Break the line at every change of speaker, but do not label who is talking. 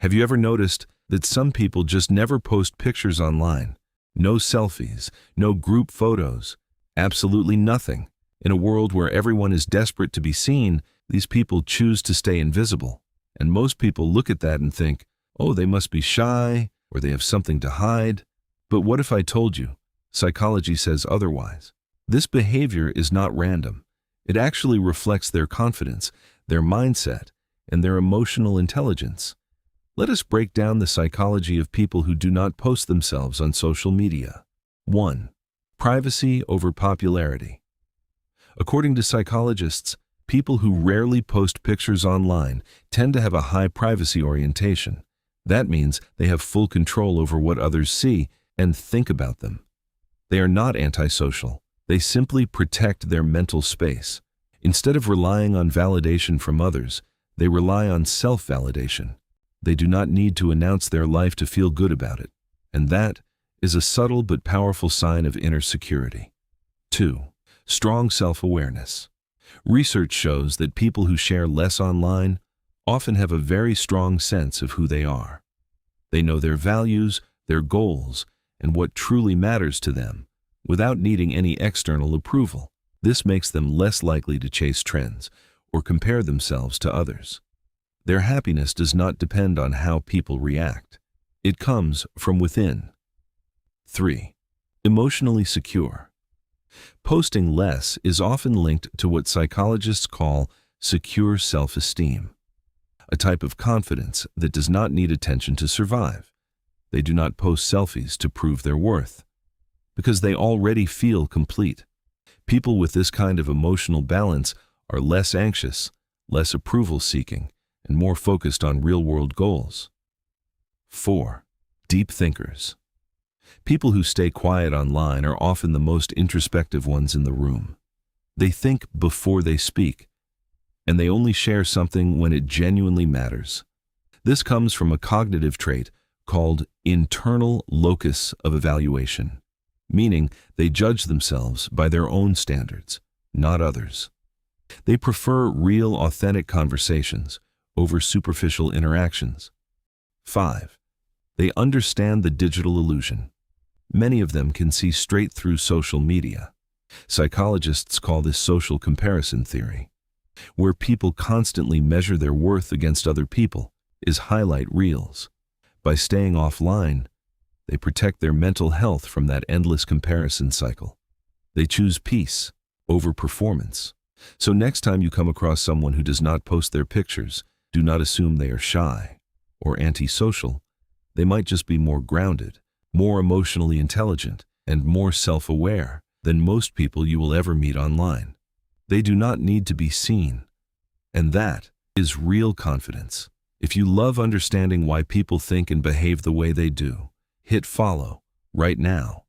Have you ever noticed that some people just never post pictures online? No selfies, no group photos, absolutely nothing. In a world where everyone is desperate to be seen, these people choose to stay invisible. And most people look at that and think, oh, they must be shy, or they have something to hide. But what if I told you? Psychology says otherwise. This behavior is not random. It actually reflects their confidence, their mindset, and their emotional intelligence. Let us break down the psychology of people who do not post themselves on social media. 1. Privacy over popularity. According to psychologists, people who rarely post pictures online tend to have a high privacy orientation. That means they have full control over what others see and think about them. They are not antisocial. They simply protect their mental space. Instead of relying on validation from others, they rely on self-validation. They do not need to announce their life to feel good about it. And that is a subtle but powerful sign of inner security. 2. Strong self-awareness. Research shows that people who share less online often have a very strong sense of who they are. They know their values, their goals, and what truly matters to them, without needing any external approval. This makes them less likely to chase trends or compare themselves to others. Their happiness does not depend on how people react. It comes from within. 3. Emotionally secure. Posting less is often linked to what psychologists call secure self-esteem, a type of confidence that does not need attention to survive. They do not post selfies to prove their worth, because they already feel complete. People with this kind of emotional balance are less anxious, less approval-seeking, and more focused on real-world goals. 4. Deep thinkers. People who stay quiet online are often the most introspective ones in the room. They think before they speak, and they only share something when it genuinely matters. This comes from a cognitive trait called internal locus of evaluation, meaning they judge themselves by their own standards, not others. They prefer real, authentic conversations over superficial interactions. 5. They understand the digital illusion. Many of them can see straight through social media. Psychologists call this social comparison theory, where people constantly measure their worth against other people, is highlight reels. By staying offline, they protect their mental health from that endless comparison cycle. They choose peace over performance. So next time you come across someone who does not post their pictures, do not assume they are shy or antisocial. They might just be more grounded, more emotionally intelligent, and more self-aware than most people you will ever meet online. They do not need to be seen. And that is real confidence. If you love understanding why people think and behave the way they do, hit follow right now.